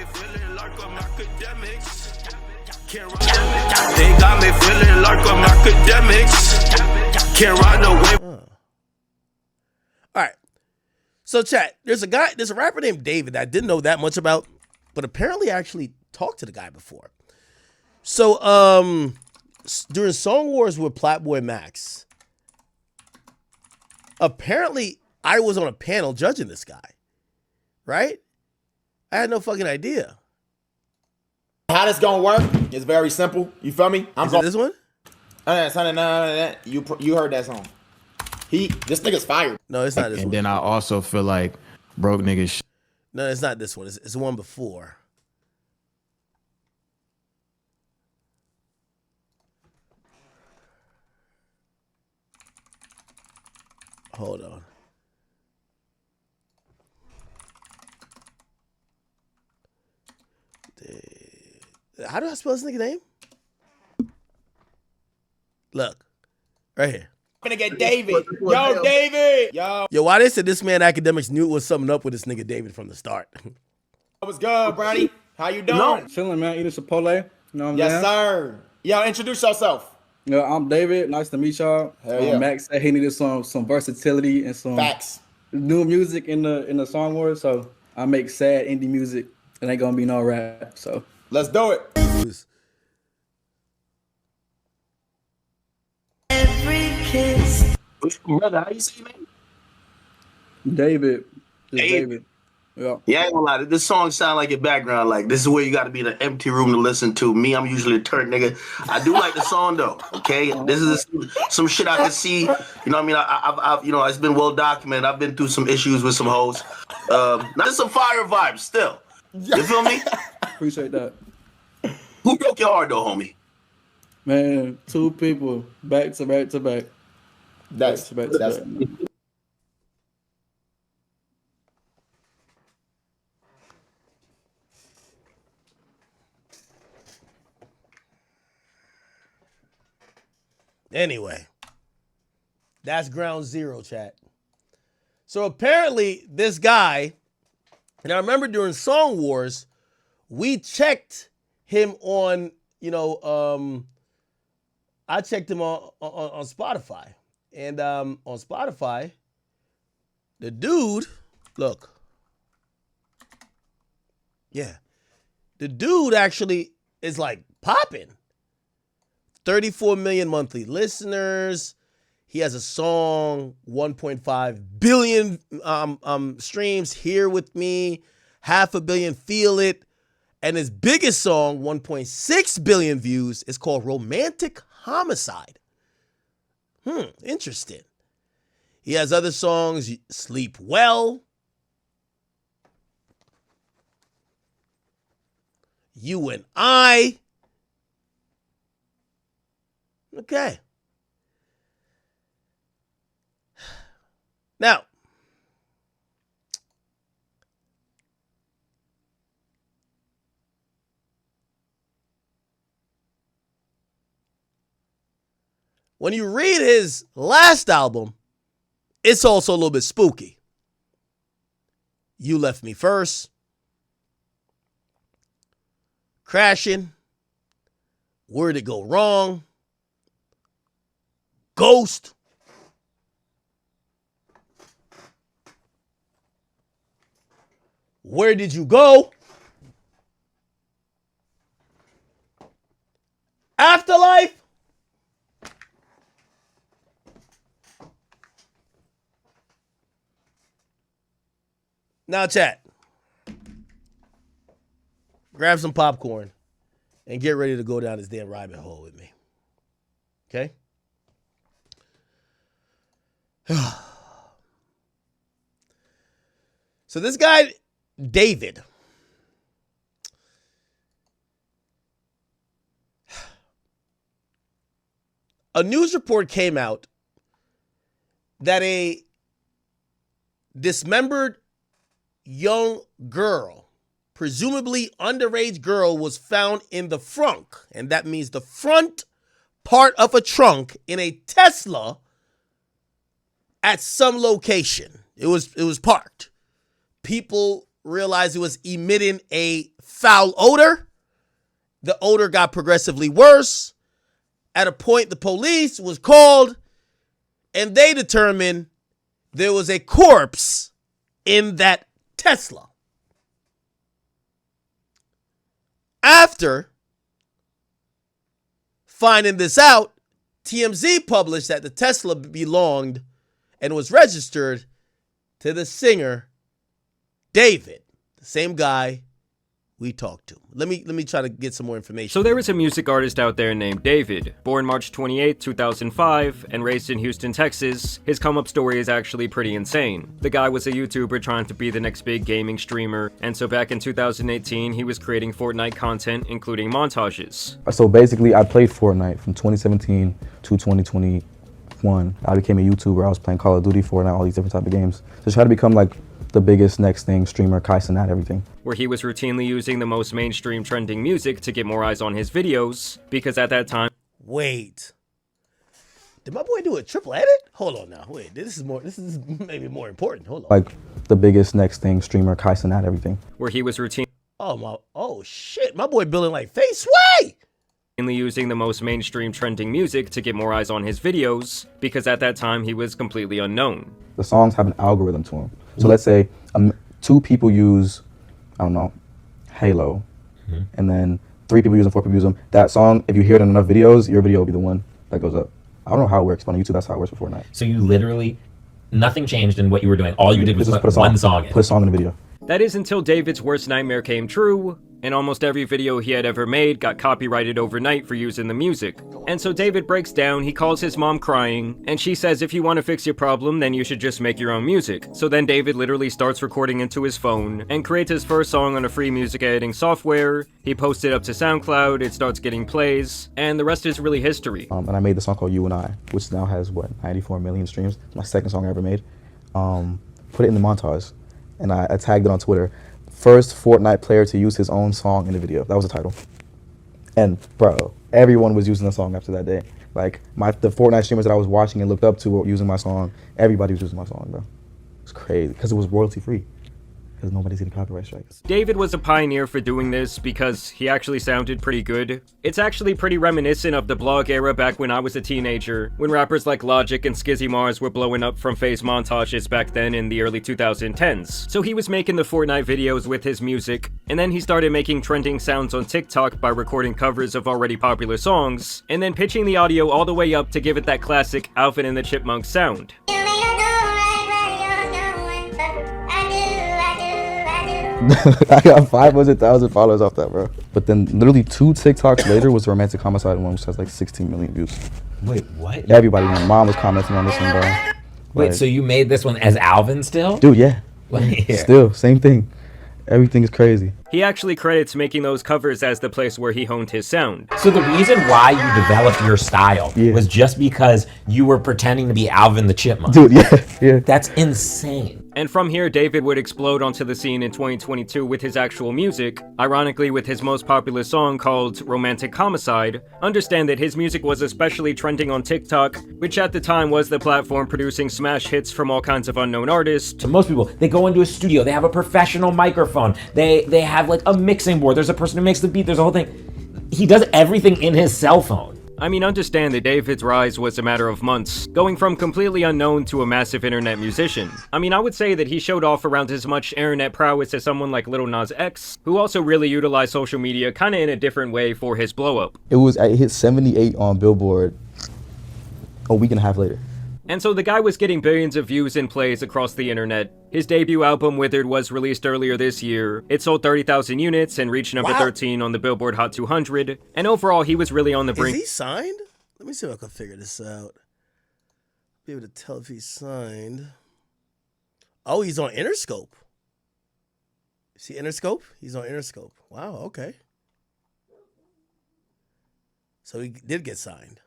feeling like I'm academics. They got me feeling like I'm academics. Can't ride no wave. All right. So chat, there's a rapper named David that I didn't know that much about, but apparently I actually talked to the guy before. So during Song Wars with Platboy Max, apparently I was on a panel judging this guy. Right? I had no fucking idea. How this gonna work? It's very simple. You feel me? Is it this one? You heard that song. This nigga's fired. No, it's not this one. And then I also feel like broke niggas. No, it's not this one. It's the one before. Hold on. How do I spell this nigga name? Look, right here. I'm gonna get David. Yo, David. Yo, why they said this man Akademiks knew it was something up with this nigga David from the start. What's good, Brady? How you doing? No, chilling, man. Eating Chipotle. You know what I'm saying? Yes, sir. Yo, introduce yourself. Yeah, I'm David. Nice to meet y'all. Hell yeah. Max said he needed some versatility and some Facts. new music in the song world. So I make sad indie music. It ain't gonna be no rap. So let's do it. Brother, how you say your name? David. David. Yeah. Yeah, I ain't gonna lie. This song sound like your background. Like, this is where you got to be in an empty room to listen to. Me, I'm usually a turd nigga. I do like the song though. Okay, this is some shit I can see. You know what I mean? I've you know, it's been well documented. I've been through some issues with some hoes. Not some fire vibes still. You feel me? Appreciate that. Who broke your heart though, homie? Man, 2 people back to back to back. That's back to back. Anyway, that's ground zero, chat. So apparently this guy, and I remember during Song Wars, we checked him on, you know, I checked him on Spotify. And on Spotify, the dude, look. Yeah. The dude actually is like popping. 34 million monthly listeners. He has a song, 1.5 billion streams, Here With Me, 500 million, Feel It. And his biggest song, 1.6 billion views, is called Romantic Homicide. Interesting. He has other songs, Sleep Well, You and I. Okay. Now, when you read his last album, it's also a little bit spooky. You Left Me First, Crashing, Where'd It Go Wrong, Ghost, Where Did You Go, Afterlife, now chat, grab some popcorn and get ready to go down this damn rabbit hole with me. Okay? So this guy, David, a news report came out that a dismembered young girl, presumably underage girl, was found in the frunk, and that means the front part of a trunk in a Tesla at some location. It was parked. People realized it was emitting a foul odor. The odor got progressively worse. At a point, the police was called, and they determined there was a corpse in that Tesla. After finding this out, TMZ published that the Tesla belonged and was registered to the singer David, the same guy we talked to. Let me try to get some more information. So there is a music artist out there named David. Born March 28, 2005, and raised in Houston, Texas, his come-up story is actually pretty insane. The guy was a YouTuber trying to be the next big gaming streamer, and so back in 2018, he was creating Fortnite content, including montages. So basically, I played Fortnite from 2017 to 2021. I became a YouTuber. I was playing Call of Duty, Fortnite, all these different type of games. So try to become like the biggest next thing, streamer, Kaisen at everything. Where he was routinely using the most mainstream trending music to get more eyes on his videos, because at that time... Wait. Did my boy do a triple edit? Hold on now. Wait, this is maybe more important. Hold on. Like the biggest next thing, streamer, Kaisen at everything. Where he was routinely... Oh shit, my boy building like Face Way! using the most mainstream trending music to get more eyes on his videos, because at that time he was completely unknown. The songs have an algorithm to them. So let's say 2 people use, I don't know, Halo, and then 3 people use them, 4 people use them. That song, if you hear it in enough videos, your video will be the one that goes up. I don't know how it works, but on YouTube, that's how it works for Fortnite. So you literally, nothing changed in what you were doing. All you did was put one song in. Put a song in the video. That is until David's worst nightmare came true, and almost every video he had ever made got copyrighted overnight for using the music. And so David breaks down, he calls his mom crying, and she says if you want to fix your problem, then you should just make your own music. So then David literally starts recording into his phone, and creates his first song on a free music editing software. He posts it up to SoundCloud, it starts getting plays, and the rest is really history. And I made the song called You and I, which now has, 94 million streams. It's my second song I ever made. Put it in the montage, and I tagged it on Twitter. First Fortnite player to use his own song in the video. That was the title. And bro, everyone was using the song after that day. Like the Fortnite streamers that I was watching and looked up to were using my song. Everybody was using my song, bro. It's crazy because it was royalty free. Because nobody's getting copyright strikes. David was a pioneer for doing this because he actually sounded pretty good. It's actually pretty reminiscent of the blog era back when I was a teenager, when rappers like Logic and Skizzy Mars were blowing up from phase montages back then in the early 2010s. So he was making the Fortnite videos with his music, and then he started making trending sounds on TikTok by recording covers of already popular songs, and then pitching the audio all the way up to give it that classic Alvin and the Chipmunks sound. I got 500,000 followers off that, bro. But then literally 2 TikToks later was the Romantic Homicide one, which has like 16 million views. Wait, what? Everybody, my mom was commenting on this one, bro. Wait, Like, so you made this one as Alvin still? dude, yeah. Yeah. Still, same thing. Everything is crazy. He actually credits making those covers as the place where he honed his sound. So the reason why you developed your style was just because you were pretending to be Alvin the Chipmunk. Dude, yeah. That's insane. And from here, David would explode onto the scene in 2022 with his actual music, ironically with his most popular song called Romantic Homicide. Understand that his music was especially trending on TikTok, which at the time was the platform producing smash hits from all kinds of unknown artists. So most people, they go into a studio, they have a professional microphone, they have like a mixing board, there's a person who makes the beat, there's a whole thing. He does everything in his cell phone. I mean, understand that David's rise was a matter of months, going from completely unknown to a massive internet musician. I mean, I would say that he showed off around as much internet prowess as someone like Lil Nas X, who also really utilized social media kinda in a different way for his blow-up. It hit 78 on Billboard a week and a half later. And so the guy was getting billions of views and plays across the internet. His debut album, Withered, was released earlier this year. It sold 30,000 units and reached number 13 on the Billboard Hot 200. And overall, he was really on the brink. Is he signed? Let me see if I can figure this out. Be able to tell if he's signed. Oh, he's on Interscope. Is he Interscope? He's on Interscope. Wow, okay. So he did get signed.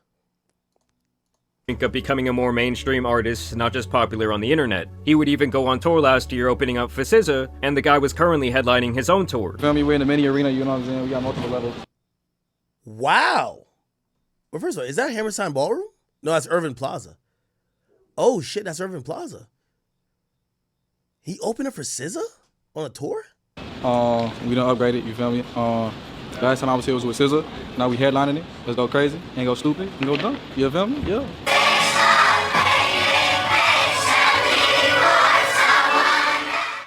Of becoming a more mainstream artist, not just popular on the internet. He would even go on tour last year opening up for SZA, and the guy was currently headlining his own tour. Feel me? We're in the mini arena, you know what I'm saying? We got multiple levels. Wow. Well, first of all, is that Hammerstein Ballroom? No, that's Irving Plaza. Oh shit, that's Irving Plaza. He opened up for SZA? On a tour? We done upgraded, you feel me? Last time I was here was with SZA. Now we headlining it. Let's go crazy, and go stupid, and go dumb. You feel me? Yeah.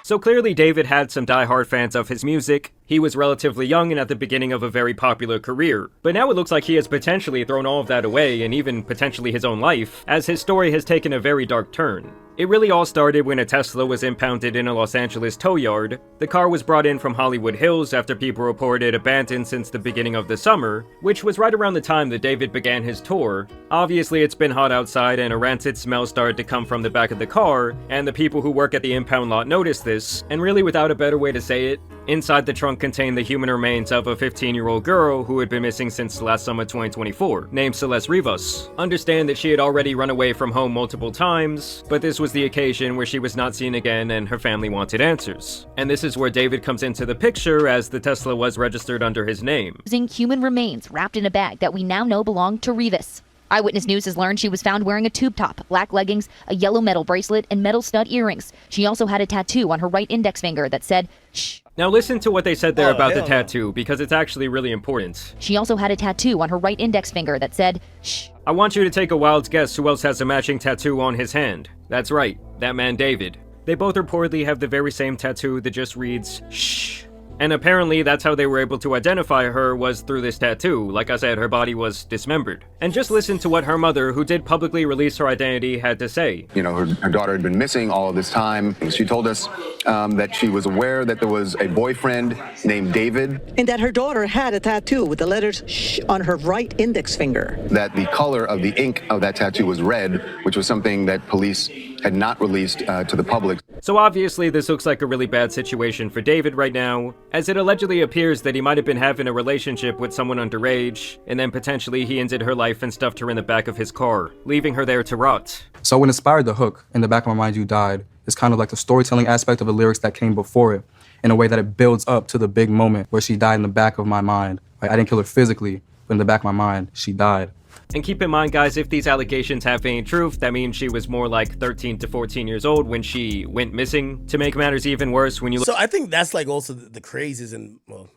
So clearly David had some die-hard fans of his music. He was relatively young and at the beginning of a very popular career. But now it looks like he has potentially thrown all of that away, and even potentially his own life, as his story has taken a very dark turn. It really all started when a Tesla was impounded in a Los Angeles tow yard. The car was brought in from Hollywood Hills after people reported it abandoned since the beginning of the summer, which was right around the time that David began his tour. Obviously it's been hot outside and a rancid smell started to come from the back of the car, and the people who work at the impound lot noticed this, and really without a better way to say it, inside the trunk contained the human remains of a 15-year-old girl who had been missing since last summer 2024, named Celeste Rivas. Understand that she had already run away from home multiple times, but this was the occasion where she was not seen again and her family wanted answers. And this is where David comes into the picture, as the Tesla was registered under his name. Using human remains wrapped in a bag that we now know belonged to Rivas. Eyewitness News has learned she was found wearing a tube top, black leggings, a yellow metal bracelet, and metal stud earrings. She also had a tattoo on her right index finger that said, "Shh." Now listen to what they said there about the tattoo, because it's actually really important. She also had a tattoo on her right index finger that said, "Shh." I want you to take a wild guess who else has a matching tattoo on his hand. That's right, that man David. They both reportedly have the very same tattoo that just reads, "Shh." And apparently that's how they were able to identify her, was through this tattoo. Like I said, her body was dismembered. And just listen to what her mother, who did publicly release her identity, had to say. You know, her daughter had been missing all of this time. She told us that she was aware that there was a boyfriend named David. And that her daughter had a tattoo with the letters "shh" on her right index finger. That the color of the ink of that tattoo was red, which was something that police had not released to the public. So obviously this looks like a really bad situation for David right now, as it allegedly appears that he might have been having a relationship with someone underage, and then potentially he ended her life and stuffed her in the back of his car, leaving her there to rot. So what inspired the hook, "In the Back of My Mind You Died," is kind of like the storytelling aspect of the lyrics that came before it, in a way that it builds up to the big moment where she died in the back of my mind. Like, I didn't kill her physically, but in the back of my mind, she died. And keep in mind, guys, if these allegations have any truth, that means she was more like 13 to 14 years old when she went missing. To make matters even worse, when you look— So I think that's like also the craziest, and well,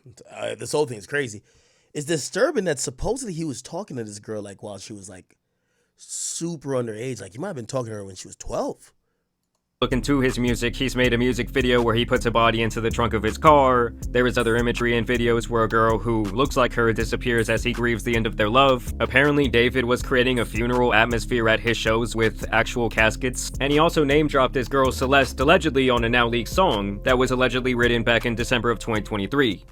this whole thing is crazy. It's disturbing that supposedly he was talking to this girl like while she was like super underage. Like he might have been talking to her when she was 12. Look into his music, he's made a music video where he puts a body into the trunk of his car. There is other imagery and videos where a girl who looks like her disappears as he grieves the end of their love. Apparently, David was creating a funeral atmosphere at his shows with actual caskets. And he also name-dropped his girl Celeste allegedly on a now-leaked song that was allegedly written back in December of 2023.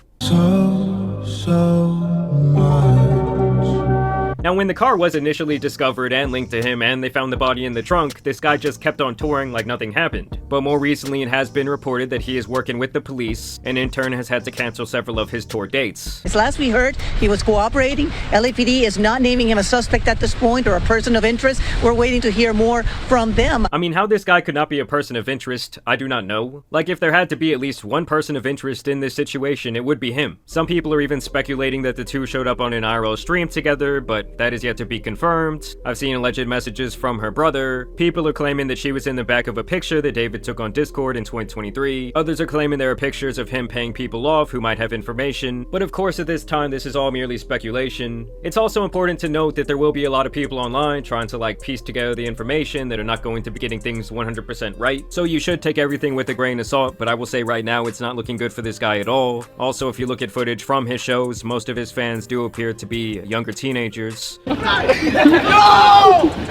Now, when the car was initially discovered and linked to him and they found the body in the trunk, this guy just kept on touring like nothing happened. But more recently, it has been reported that he is working with the police and in turn has had to cancel several of his tour dates. As last we heard, he was cooperating. LAPD is not naming him a suspect at this point or a person of interest. We're waiting to hear more from them. I mean, how this guy could not be a person of interest, I do not know. Like, if there had to be at least one person of interest in this situation, it would be him. Some people are even speculating that the two showed up on an IRL stream together, but that is yet to be confirmed. I've seen alleged messages from her brother. People are claiming that she was in the back of a picture that David took on Discord in 2023. Others are claiming there are pictures of him paying people off who might have information. But of course, at this time, this is all merely speculation. It's also important to note that there will be a lot of people online trying to like piece together the information that are not going to be getting things 100% right. So you should take everything with a grain of salt, but I will say right now it's not looking good for this guy at all. Also, if you look at footage from his shows, most of his fans do appear to be younger teenagers. No!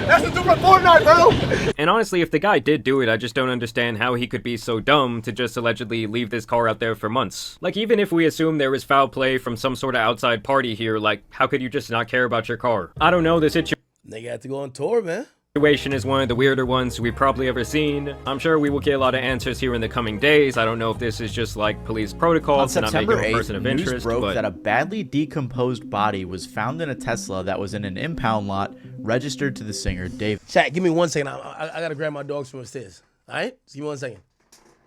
That's the super Fortnite, bro! And honestly, if the guy did do it, I just don't understand how he could be so dumb to just allegedly leave this car out there for months. Like, even if we assume there was foul play from some sort of outside party here, like, how could you just not care about your car? I don't know, the Nigga had to go on tour, man. Situation is one of the weirder ones we've probably ever seen. I'm sure we will get a lot of answers here in the coming days. I don't know if this is just like police protocol to not make him a person of interest, news broke but that a badly decomposed body was found in a Tesla that was in an impound lot registered to the singer David. Chat, give me 1 second. I gotta grab my dogs from upstairs. All right, just give me 1 second.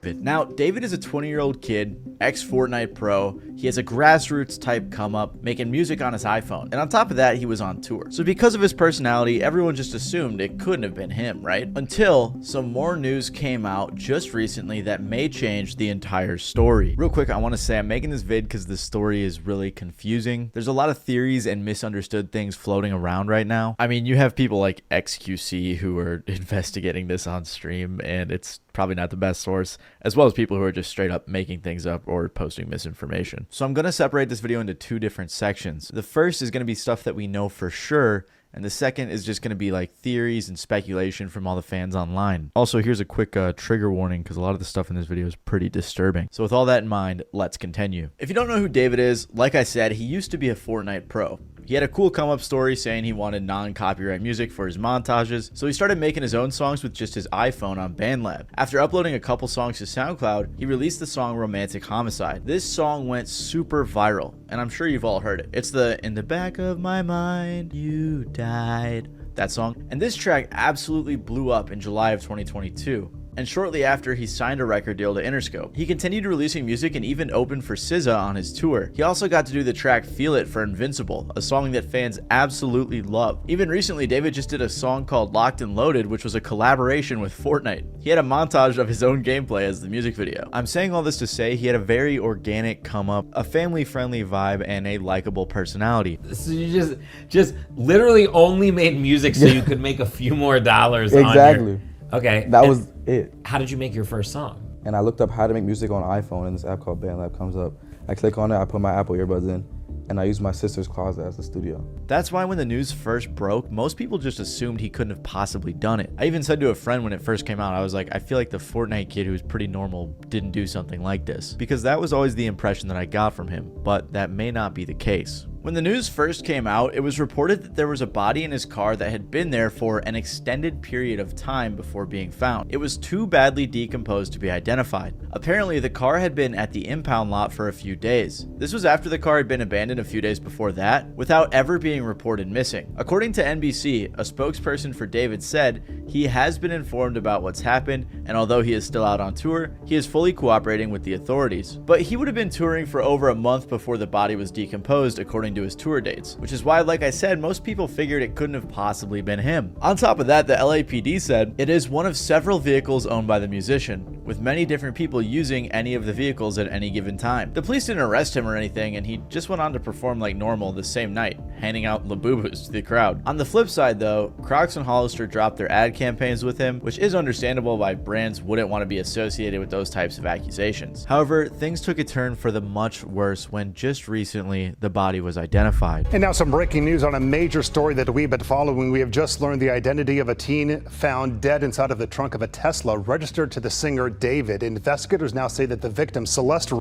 Now, David is a 20-year-old kid, ex-Fortnite pro. He has a grassroots type come up, making music on his iPhone. And on top of that, he was on tour. So because of his personality, everyone just assumed it couldn't have been him, right? Until some more news came out just recently that may change the entire story. Real quick, I want to say I'm making this vid because the story is really confusing. There's a lot of theories and misunderstood things floating around right now. I mean, you have people like XQC who are investigating this on stream, and it's probably not the best source, as well as people who are just straight up making things up or posting misinformation. So I'm going to separate this video into two different sections. The first is going to be stuff that we know for sure, and the second is just going to be like theories and speculation from all the fans online. Also, here's a quick trigger warning because a lot of the stuff in this video is pretty disturbing. So with all that in mind, let's continue. If you don't know who David is, like I said, he used to be a Fortnite pro. He had a cool come-up story saying he wanted non-copyright music for his montages, so he started making his own songs with just his iPhone on BandLab. After uploading a couple songs to SoundCloud, he released the song Romantic Homicide. This song went super viral, and I'm sure you've all heard it. It's the "In the Back of My Mind, You Died," that song. And this track absolutely blew up in July of 2022. And shortly after, he signed a record deal to Interscope. He continued releasing music and even opened for SZA on his tour. He also got to do the track Feel It for Invincible, a song that fans absolutely love. Even recently, David just did a song called Locked and Loaded, which was a collaboration with Fortnite. He had a montage of his own gameplay as the music video. I'm saying all this to say he had a very organic come up, a family-friendly vibe, and a likable personality. So you just literally only made music so you could make a few more dollars Exactly. on your... Okay. That was it. How did you make your first song? And I looked up how to make music on iPhone, and this app called BandLab comes up. I click on it, I put my Apple earbuds in, and I use my sister's closet as a studio. That's why when the news first broke, most people just assumed he couldn't have possibly done it. I even said to a friend when it first came out, I was like, I feel like the Fortnite kid who was pretty normal didn't do something like this. Because that was always the impression that I got from him, but that may not be the case. When the news first came out, it was reported that there was a body in his car that had been there for an extended period of time before being found. It was too badly decomposed to be identified. Apparently, the car had been at the impound lot for a few days. This was after the car had been abandoned a few days before that, without ever being reported missing. According to NBC, a spokesperson for David said he has been informed about what's happened, and although he is still out on tour, he is fully cooperating with the authorities. But he would have been touring for over a month before the body was decomposed, according to his tour dates, which is why, like I said, most people figured it couldn't have possibly been him. On top of that, the LAPD said it is one of several vehicles owned by the musician, with many different people using any of the vehicles at any given time. The police didn't arrest him or anything, and he just went on to perform like normal the same night, handing out Labubus to the crowd. On the flip side though, Crocs and Hollister dropped their ad campaigns with him, which is understandable why brands wouldn't want to be associated with those types of accusations. However, things took a turn for the much worse when just recently the body was identified. And now some breaking news on a major story that we've been following. We have just learned the identity of a teen found dead inside of the trunk of a Tesla registered to the singer David. Investigators now say that the victim, Celeste,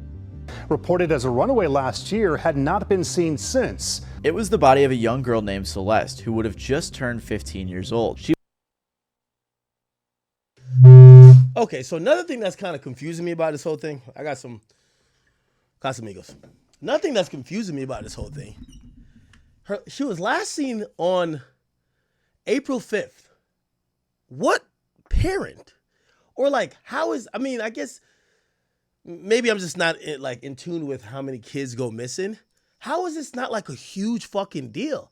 reported as a runaway last year, had not been seen since. It was the body of a young girl named Celeste, who would have just turned 15 years old. Okay, so another thing that's kind of confusing me about this whole thing, I got some Casamigos. Nothing that's confusing me about this whole thing. She was last seen on April 5th. What parent? Or like, how is, I mean, I guess maybe I'm just not in tune with how many kids go missing. How is this not like a huge fucking deal?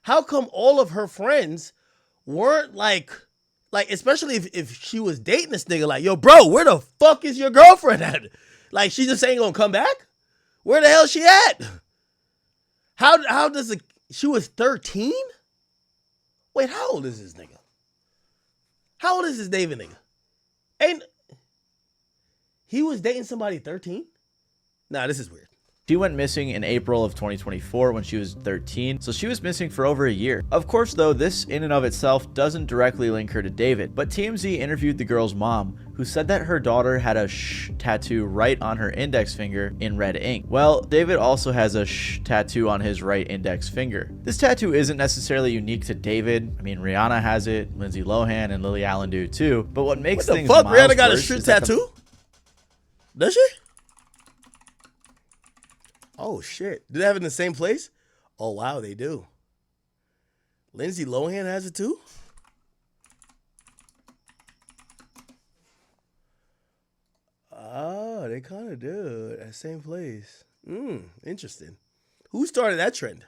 How come all of her friends weren't like especially if she was dating this nigga, like, yo, bro, where the fuck is your girlfriend at? Like, she just ain't gonna come back? Where the hell she at? How does she was 13? Wait, how old is this nigga? How old is this David nigga? And he was dating somebody 13? Nah, this is weird. She went missing in April of 2024 when she was 13, so she was missing for over a year. Of course, though, this in and of itself doesn't directly link her to David, but TMZ interviewed the girl's mom, who said that her daughter had a "sh" tattoo right on her index finger in red ink. Well, David also has a "sh" tattoo on his right index finger. This tattoo isn't necessarily unique to David. I mean, Rihanna has it, Lindsay Lohan and Lily Allen do too, but what makes things What the fuck? Rihanna got a worse "sh" is that tattoo? Does she? Oh, shit. Do they have it in the same place? Oh, wow, they do. Lindsay Lohan has it too? kind of do at the same place. Interesting. Who started that trend?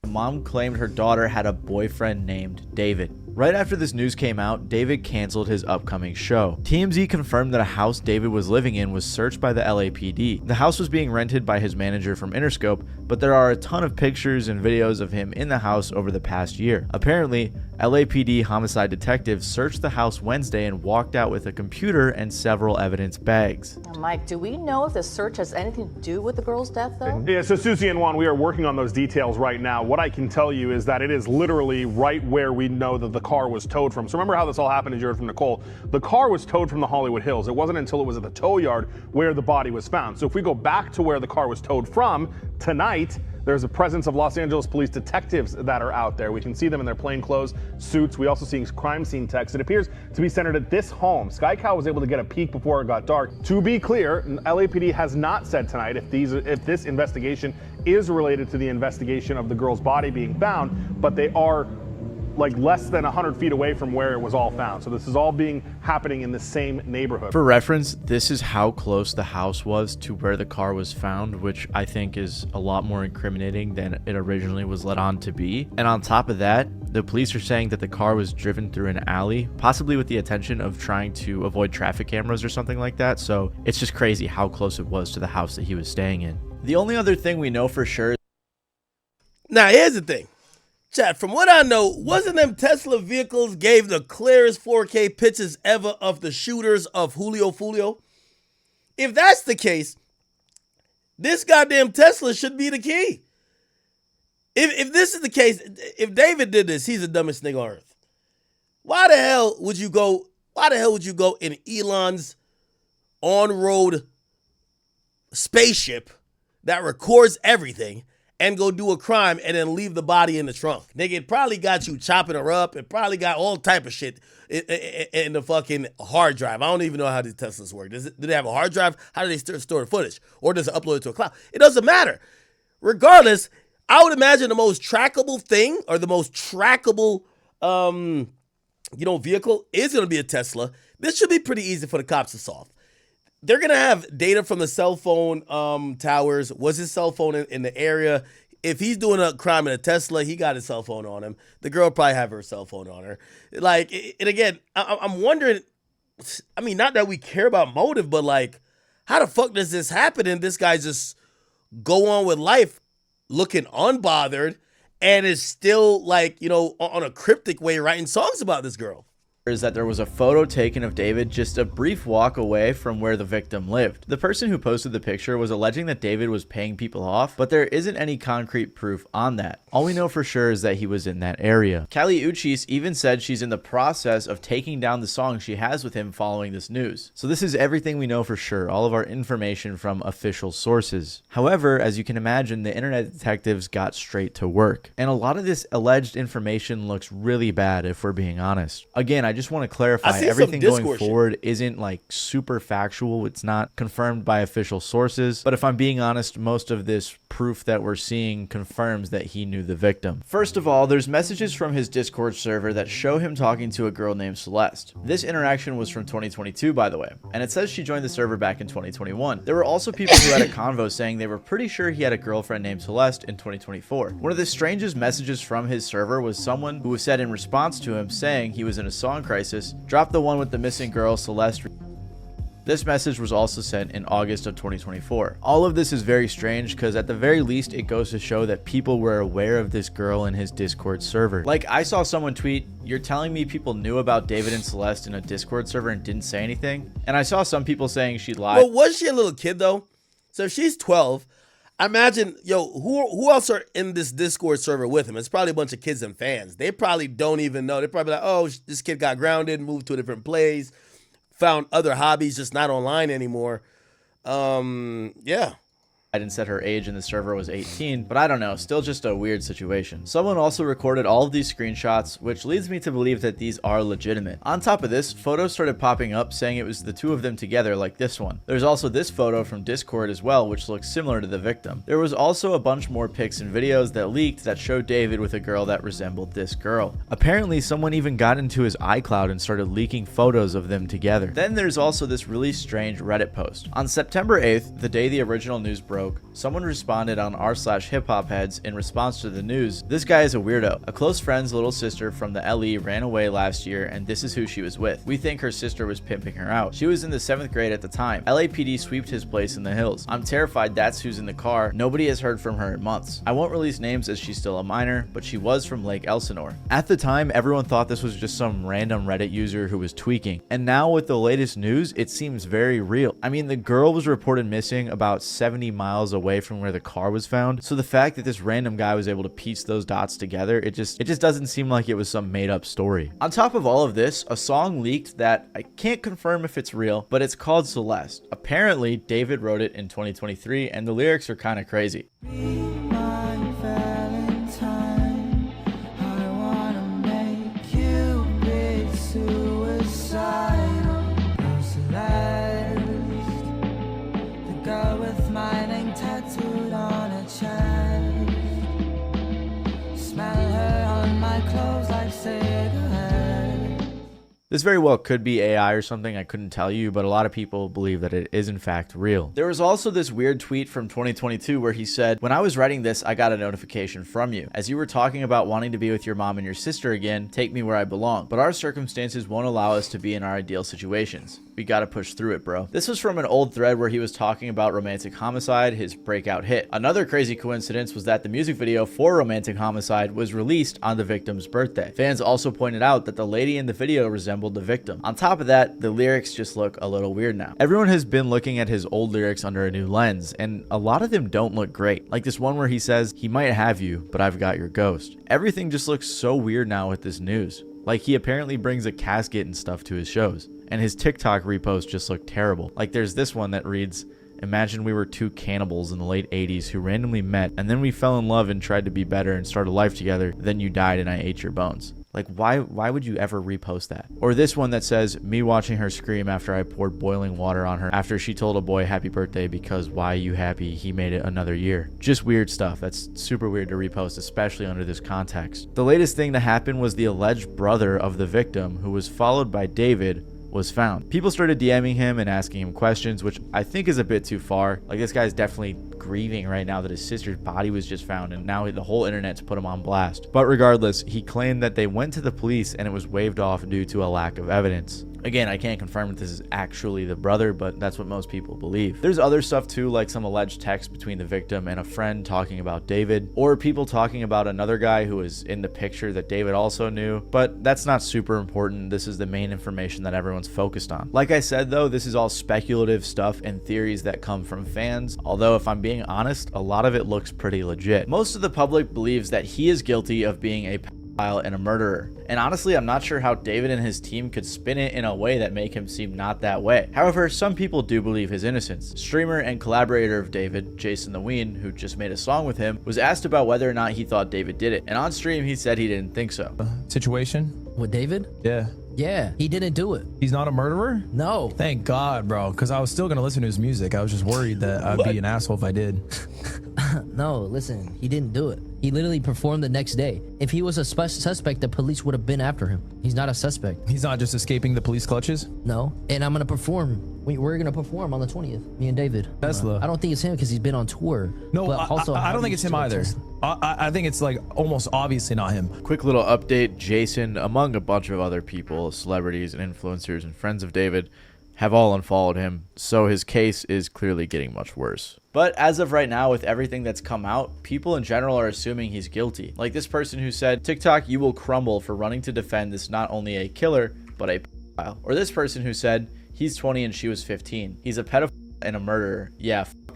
Mom claimed her daughter had a boyfriend named David. Right after this news came out, David canceled his upcoming show. TMZ confirmed that a house David was living in was searched by the LAPD. The house was being rented by his manager from Interscope, but there are a ton of pictures and videos of him in the house over the past year. Apparently, LAPD homicide detectives searched the house Wednesday and walked out with a computer and several evidence bags. Now, Mike, do we know if the search has anything to do with the girl's death, though? Yeah, so Susie and Juan, we are working on those details right now. What I can tell you is that it is literally right where we know that the car was towed from. So remember how this all happened, as you heard from Nicole. The car was towed from the Hollywood Hills. It wasn't until it was at the tow yard where the body was found. So if we go back to where the car was towed from tonight, there's a presence of Los Angeles police detectives that are out there. We can see them in their plainclothes suits. We also see crime scene techs. It appears to be centered at this home. Sky Cow was able to get a peek before it got dark. To be clear, LAPD has not said tonight if this investigation is related to the investigation of the girl's body being found, but they are like less than 100 feet away from where it was all found. So this is all happening in the same neighborhood. For reference, this is how close the house was to where the car was found, which I think is a lot more incriminating than it originally was led on to be. And on top of that, the police are saying that the car was driven through an alley, possibly with the intention of trying to avoid traffic cameras or something like that. So it's just crazy how close it was to the house that he was staying in. The only other thing we know for sure. Now, here's the thing. Chat, from what I know, wasn't them Tesla vehicles gave the clearest 4K pictures ever of the shooters of Julio Fulio? If that's the case, this goddamn Tesla should be the key. If this is the case, if David did this, he's the dumbest nigga on earth. Why the hell would you go in Elon's on-road spaceship that records everything and go do a crime and then leave the body in the trunk? Nigga, it probably got you chopping her up. It probably got all type of shit in the fucking hard drive. I don't even know how these Teslas work. Do they have a hard drive? How do they store the footage? Or does it upload it to a cloud? It doesn't matter. Regardless, I would imagine the most trackable thing or the most trackable vehicle is going to be a Tesla. This should be pretty easy for the cops to solve. They're going to have data from the cell phone towers. Was his cell phone in the area? If he's doing a crime in a Tesla, he got his cell phone on him. The girl probably have her cell phone on her. Like, and again, I'm wondering, I mean, not that we care about motive, but like, how the fuck does this happen and this guy just go on with life looking unbothered and is still like, on a cryptic way writing songs about this girl? Is that there was a photo taken of David just a brief walk away from where the victim lived. The person who posted the picture was alleging that David was paying people off, but there isn't any concrete proof on that. All we know for sure is that he was in that area. Kali Uchis even said she's in the process of taking down the song she has with him following this news. So this is everything we know for sure, all of our information from official sources. However, as you can imagine, the internet detectives got straight to work. And a lot of this alleged information looks really bad if we're being honest. Again, I just want to clarify, everything going forward isn't like super factual. It's not confirmed by official sources. But if I'm being honest, most of this proof that we're seeing confirms that he knew the victim. First of all, there's messages from his Discord server that show him talking to a girl named Celeste. This interaction was from 2022, by the way, and it says she joined the server back in 2021. There were also people who had a convo saying they were pretty sure he had a girlfriend named Celeste in 2024. One of the strangest messages from his server was someone who said in response to him saying he was in a song crisis, drop the one with the missing girl, Celeste. This message was also sent in August of 2024. All of this is very strange because at the very least it goes to show that people were aware of this girl in his Discord server. Like, I saw someone tweet, "You're telling me people knew about David and Celeste in a Discord server and didn't say anything?" And I saw some people saying she lied. Well, was she a little kid though? So if she's 12, I imagine, who else are in this Discord server with him? It's probably a bunch of kids and fans. They probably don't even know. They're probably like, oh, this kid got grounded, moved to a different place, found other hobbies, just not online anymore. Yeah. and said her age in the server was 18, but I don't know, still just a weird situation. Someone also recorded all of these screenshots, which leads me to believe that these are legitimate. On top of this, photos started popping up saying it was the two of them together, like this one. There's also this photo from Discord as well, which looks similar to the victim. There was also a bunch more pics and videos that leaked that showed David with a girl that resembled this girl. Apparently, someone even got into his iCloud and started leaking photos of them together. Then there's also this really strange Reddit post. On September 8th, the day the original news broke, someone responded on r/hiphopheads in response to the news. This guy is a weirdo. A close friend's little sister from the LE ran away last year, and this is who she was with. We think her sister was pimping her out. She was in the 7th grade at the time. LAPD sweeped his place in the hills. I'm terrified that's who's in the car. Nobody has heard from her in months. I won't release names as she's still a minor, but she was from Lake Elsinore. At the time, everyone thought this was just some random Reddit user who was tweaking. And now with the latest news, it seems very real. I mean, the girl was reported missing about 70 miles away from where the car was found, so the fact that this random guy was able to piece those dots together, it just doesn't seem like it was some made-up story. On top of all of this, a song leaked that I can't confirm if it's real, but it's called Celeste. Apparently, David wrote it in 2023, and the lyrics are kind of crazy. This very well could be AI or something, I couldn't tell you, but a lot of people believe that it is in fact real. There was also this weird tweet from 2022 where he said, "When I was writing this, I got a notification from you. As you were talking about wanting to be with your mom and your sister again, take me where I belong. But our circumstances won't allow us to be in our ideal situations. We gotta push through it, bro." This was from an old thread where he was talking about Romantic Homicide, his breakout hit. Another crazy coincidence was that the music video for Romantic Homicide was released on the victim's birthday. Fans also pointed out that the lady in the video resembled the victim. On top of that, the lyrics just look a little weird now. Everyone has been looking at his old lyrics under a new lens, and a lot of them don't look great. Like this one where he says, "He might have you, but I've got your ghost." Everything just looks so weird now with this news. Like he apparently brings a casket and stuff to his shows. And his TikTok reposts just look terrible. Like there's this one that reads, "Imagine we were two cannibals in the late 80s who randomly met, and then we fell in love and tried to be better and start a life together. Then you died and I ate your bones." Like, why would you ever repost that? Or this one that says, "Me watching her scream after I poured boiling water on her after she told a boy happy birthday because why you happy, he made it another year." Just weird stuff. That's super weird to repost, especially under this context. The latest thing to happen was the alleged brother of the victim, who was followed by David, was found. People started DMing him and asking him questions, which I think is a bit too far. Like this guy's definitely grieving right now that his sister's body was just found, and now the whole internet's put him on blast. But regardless, he claimed that they went to the police and it was waved off due to a lack of evidence. Again, I can't confirm if this is actually the brother, but that's what most people believe. There's other stuff too, like some alleged text between the victim and a friend talking about David, or people talking about another guy who was in the picture that David also knew, but that's not super important. This is the main information that everyone's focused on. Like I said though, this is all speculative stuff and theories that come from fans, although if I'm being honest, a lot of it looks pretty legit. Most of the public believes that he is guilty of being a pedophile and a murderer. And honestly, I'm not sure how David and his team could spin it in a way that make him seem not that way. However, some people do believe his innocence. Streamer and collaborator of David, Jason the Ween, who just made a song with him, was asked about whether or not he thought David did it. And on stream, he said he didn't think so. Situation? With David? Yeah. Yeah, he didn't do it. He's not a murderer? No. Thank God, bro, because I was still going to listen to his music. I was just worried that I'd be an asshole if I did. No, listen, he didn't do it. He literally performed the next day. If he was a suspect, the police would have been after him. He's not a suspect. He's not just escaping the police clutches? No, and I'm going to perform. We're going to perform on the 20th, me and David. Tesla. I don't think it's him because he's been on tour. No, but also, I don't think it's him either. I think it's like almost obviously not him. Quick little update, Jason, among a bunch of other people, celebrities and influencers and friends of David, have all unfollowed him, so his case is clearly getting much worse. But as of right now, with everything that's come out, people in general are assuming he's guilty. Like this person who said, "TikTok, you will crumble for running to defend this not only a killer, but a pedophile." Or this person who said, "He's 20 and she was 15. He's a pedophile and a murderer. Yeah, fuck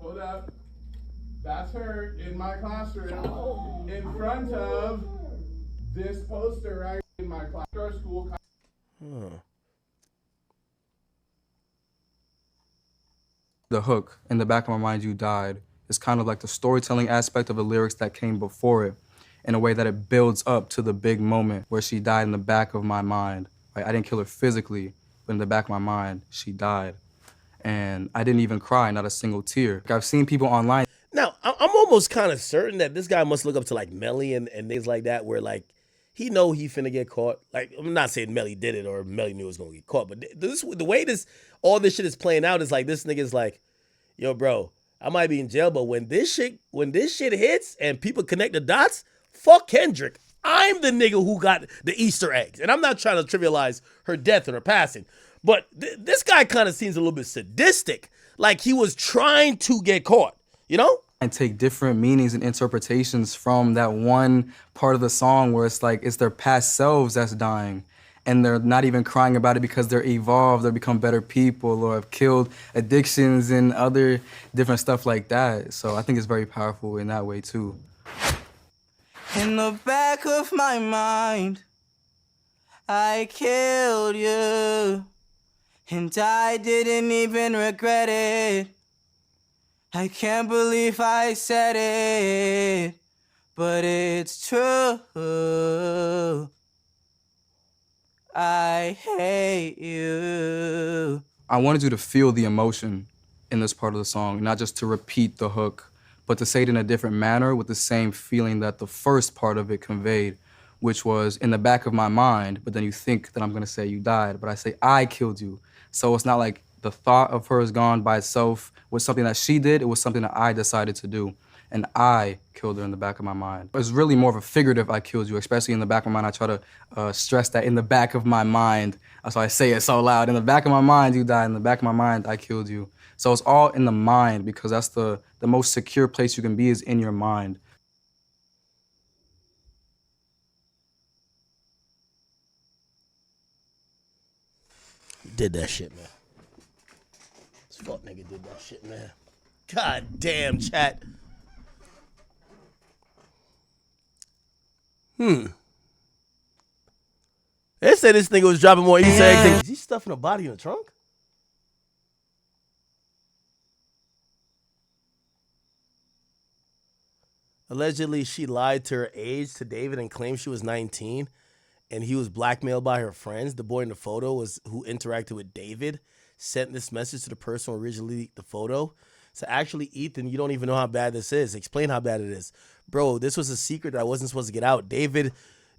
Hold up. That's her in my classroom in front of this poster right in my class. Our school. The hook, in the back of my mind, you died, is kind of like the storytelling aspect of the lyrics that came before it, in a way that it builds up to the big moment where she died in the back of my mind. Like, I didn't kill her physically, but in the back of my mind, she died. And I didn't even cry, not a single tear. Like, I've seen people online. Now, I'm almost kind of certain that this guy must look up to like Melly and things like that, where like he know he finna get caught. Like, I'm not saying Melly did it or Melly knew it was gonna get caught, but the way all this shit is playing out is like this nigga's like, yo, bro, I might be in jail, but when this shit hits and people connect the dots, fuck Kendrick. I'm the nigga who got the Easter eggs, and I'm not trying to trivialize her death or her passing, but this guy kind of seems a little bit sadistic, like he was trying to get caught. You know? And take different meanings and interpretations from that one part of the song where it's like it's their past selves that's dying. And they're not even crying about it because they're evolved or become better people or have killed addictions and other different stuff like that. So I think it's very powerful in that way too. In the back of my mind, I killed you. And I didn't even regret it. I can't believe I said it, but it's true. I hate you. I wanted you to feel the emotion in this part of the song, not just to repeat the hook, but to say it in a different manner with the same feeling that the first part of it conveyed, which was in the back of my mind, but then you think that I'm gonna say you died, but I say I killed you. So it's not like the thought of her is gone by itself was something that she did, it was something that I decided to do. And I killed her in the back of my mind. It's really more of a figurative I killed you, especially in the back of my mind. I try to stress that in the back of my mind. That's why I say it so loud. In the back of my mind, you died. In the back of my mind, I killed you. So it's all in the mind because that's the most secure place you can be is in your mind. Did that shit, man. This fuck nigga did that shit, man. God damn, chat. They said this nigga was dropping more Easter eggs. Is he stuffing a body in the trunk? Allegedly, she lied to her age to David and claimed she was 19, and he was blackmailed by her friends. The boy in the photo was who interacted with David, sent this message to the person who originally leaked the photo. So actually, Ethan, you don't even know how bad this is. Explain how bad it is. Bro, this was a secret that wasn't supposed to get out. David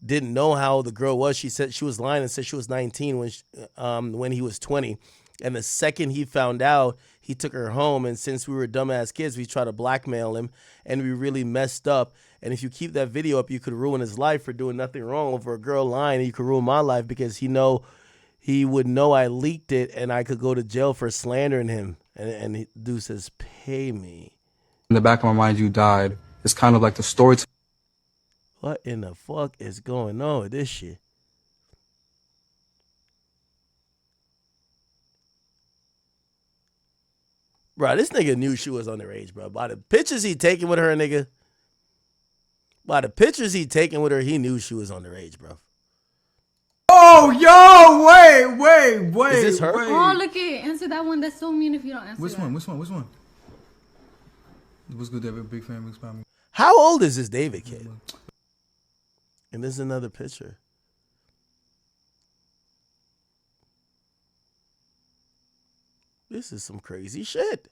didn't know how the girl was. She said she was lying and said she was 19 when he was 20. And the second he found out, he took her home. And since we were dumbass kids, we tried to blackmail him, and we really messed up. And if you keep that video up, you could ruin his life for doing nothing wrong. Over a girl lying, you could ruin my life because he would know I leaked it, and I could go to jail for slandering him. And dude says, pay me. In the back of my mind, you died. It's kind of like the story. What in the fuck is going on with this shit? Bro, this nigga knew she was underage, bro. By the pictures he taking with her, nigga. By the pictures he taking with her, he knew she was underage, bro. Oh, yo, wait. Is this her? Wait. Oh, look at answer that one. That's so mean if you don't answer Which that. one? What's good, David? Big fan, big spam. How old is this David kid? And this is another picture. This is some crazy shit.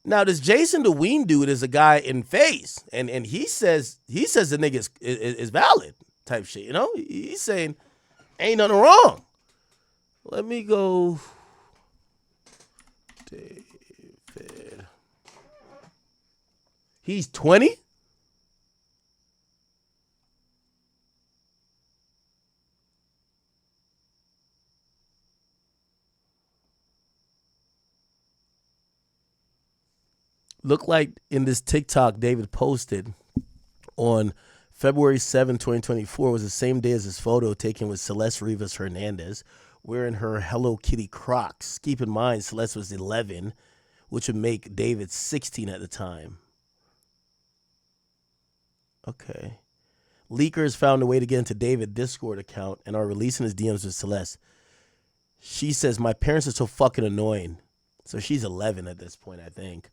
Now, this Jason the Ween dude is a guy in face, and he says the nigga is valid type shit. You know, he's saying ain't nothing wrong. Let me go. David. He's 20? Look like in this TikTok David posted on February 7, 2024 was the same day as his photo taken with Celeste Rivas Hernandez, wearing her Hello Kitty Crocs. Keep in mind, Celeste was 11, which would make David 16 at the time. Okay. Leakers found a way to get into David's Discord account and are releasing his DMs with Celeste. She says, my parents are so fucking annoying. So she's 11 at this point, I think.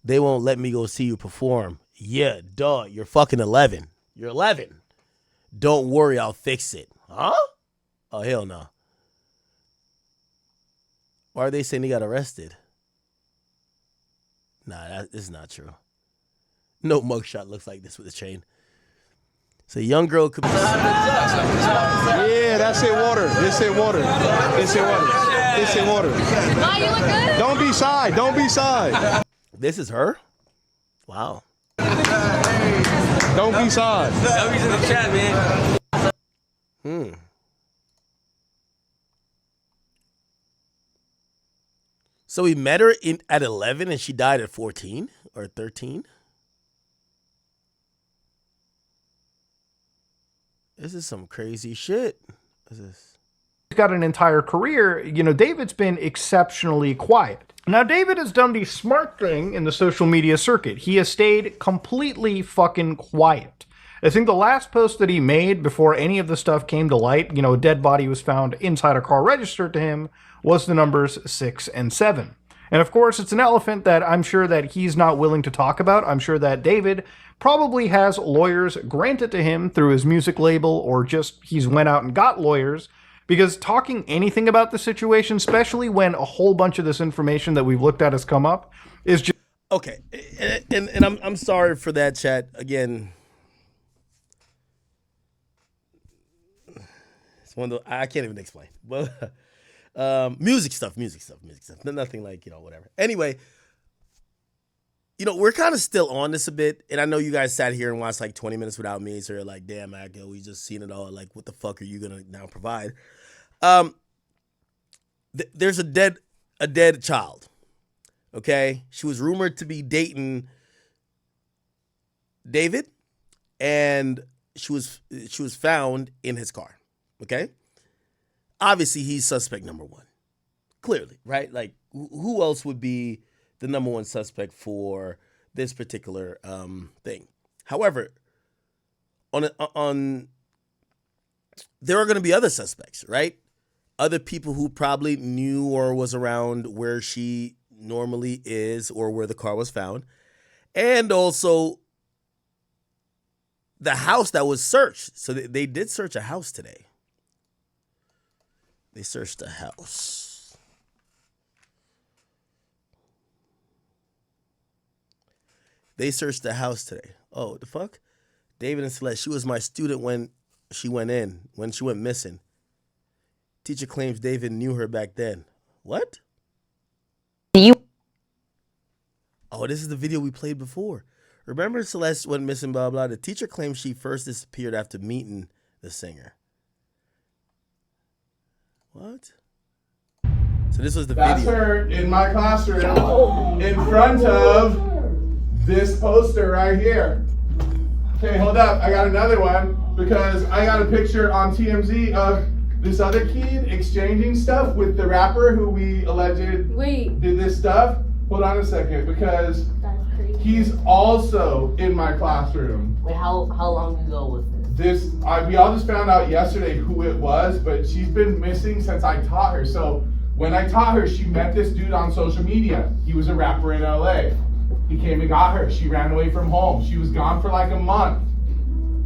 They won't let me go see you perform. Yeah, duh, you're fucking 11. You're 11. Don't worry, I'll fix it. Huh? Oh, hell no. Why are they saying he got arrested? Nah, this is not true. No mugshot looks like this with a chain. So a young girl could be... Yeah, that's it, water. This it, water. This it, water. This it, water. Why you look good? Don't be shy. Don't be shy. This is her? Wow. Don't be shy. W's in the chat, man. So he met her at 11 and she died at 14 or 13? This is some crazy shit. What is this? He's got an entire career. You know, David's been exceptionally quiet. Now, David has done the smart thing in the social media circuit. He has stayed completely fucking quiet. I think the last post that he made before any of the stuff came to light, you know, a dead body was found inside a car registered to him, was the numbers 6 and 7. And of course, it's an elephant that I'm sure that he's not willing to talk about. I'm sure that David probably has lawyers granted to him through his music label, or just he's went out and got lawyers, because talking anything about the situation, especially when a whole bunch of this information that we've looked at has come up, is just... Okay, and I'm sorry for that, chat. Again, it's one of the, I can't even explain. But music stuff. Nothing like, you know, whatever. Anyway, you know, we're kind of still on this a bit, and I know you guys sat here and watched like 20 minutes without me, so you're like, damn, Akko, we just seen it all. Like, what the fuck are you gonna now provide? There's a dead child. Okay, she was rumored to be dating David, and she was found in his car. Okay, obviously he's suspect number one, clearly, right? Like, who else would be the number one suspect for this particular thing? However, on there are going to be other suspects, right? Other people who probably knew or was around where she normally is or where the car was found. And also the house that was searched. So they did search a house today. They searched a house. They searched the house today. Oh, what the fuck? David and Celeste, she was my student when she went missing. Teacher claims David knew her back then. What? Oh, this is the video we played before. Remember Celeste went missing, blah, blah. The teacher claims she first disappeared after meeting the singer. What? So this was the That's video. her in my classroom in front of this poster right here. Okay, hold up. I got another one because I got a picture on TMZ of this other kid exchanging stuff with the rapper who we alleged did this stuff. Hold on a second, because he's also in my classroom. Wait, how long ago was this? We all just found out yesterday who it was, but she's been missing since I taught her. So when I taught her, she met this dude on social media. He was a rapper in LA. He came and got her. She ran away from home. She was gone for like a month.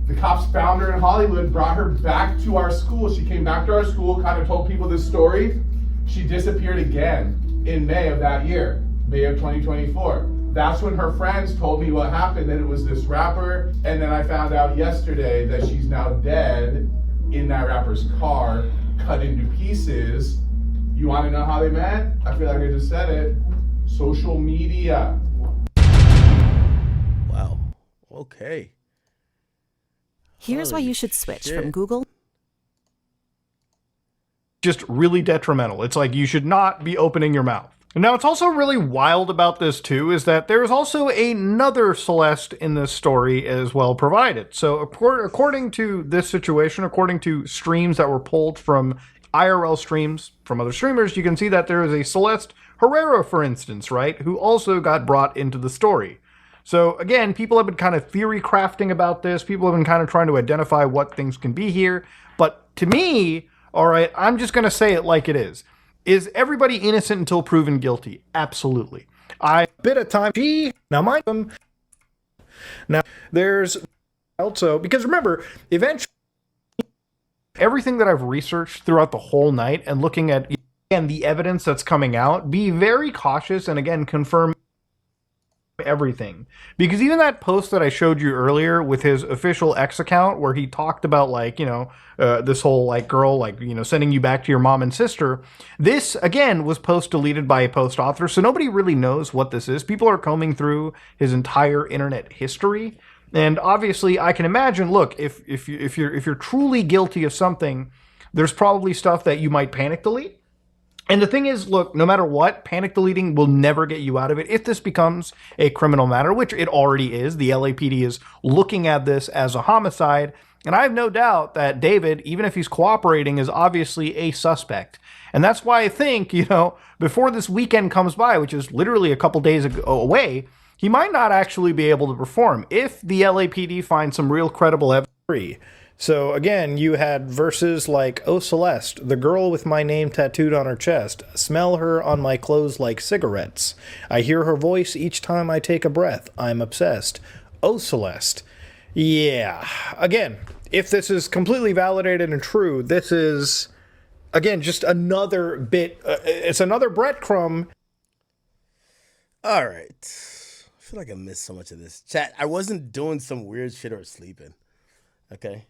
The cops found her in Hollywood, brought her back to our school. She came back to our school, kind of told people this story. She disappeared again in May of that year, May of 2024. That's when her friends told me what happened, that it was this rapper. And then I found out yesterday that she's now dead in that rapper's car, cut into pieces. You want to know how they met? I feel like I just said it. Social media. Wow. Okay. Here's why you should switch from Google. Just really detrimental. It's like you should not be opening your mouth. And now, what's also really wild about this too is that there's also another Celeste in this story as well provided. So according to this situation, according to streams that were pulled from IRL streams from other streamers, you can see that there is a Celeste Herrera, for instance, right, who also got brought into the story. So again, people have been kind of theory crafting about this. People have been kind of trying to identify what things can be here. But to me, all right, I'm just going to say it like it is. Is everybody innocent until proven guilty? Absolutely. I bit of time. Now mind them. Now there's also, because remember, eventually everything that I've researched throughout the whole night and looking at again the evidence that's coming out, be very cautious and again confirm everything, because even that post that I showed you earlier with his official X account where he talked about like, you know, this whole like girl, like, you know, sending you back to your mom and sister, this again was post deleted by a post author, so nobody really knows what this is. People are combing through his entire internet history, and obviously I can imagine, look, if you're truly guilty of something, there's probably stuff that you might panic delete. And the thing is, look, no matter what, panic deleting will never get you out of it. If this becomes a criminal matter, which it already is, the LAPD is looking at this as a homicide. And I have no doubt that David, even if he's cooperating, is obviously a suspect. And that's why I think, you know, before this weekend comes by, which is literally a couple days away, he might not actually be able to perform if the LAPD finds some real credible evidence. So again, you had verses like, "Oh Celeste, the girl with my name tattooed on her chest, smell her on my clothes like cigarettes. I hear her voice each time I take a breath. I'm obsessed. Oh Celeste." Yeah, again, if this is completely validated and true, this is, again, just another bit, it's another breadcrumb. All right. I feel like I missed so much of this. Chat, I wasn't doing some weird shit or sleeping. Okay?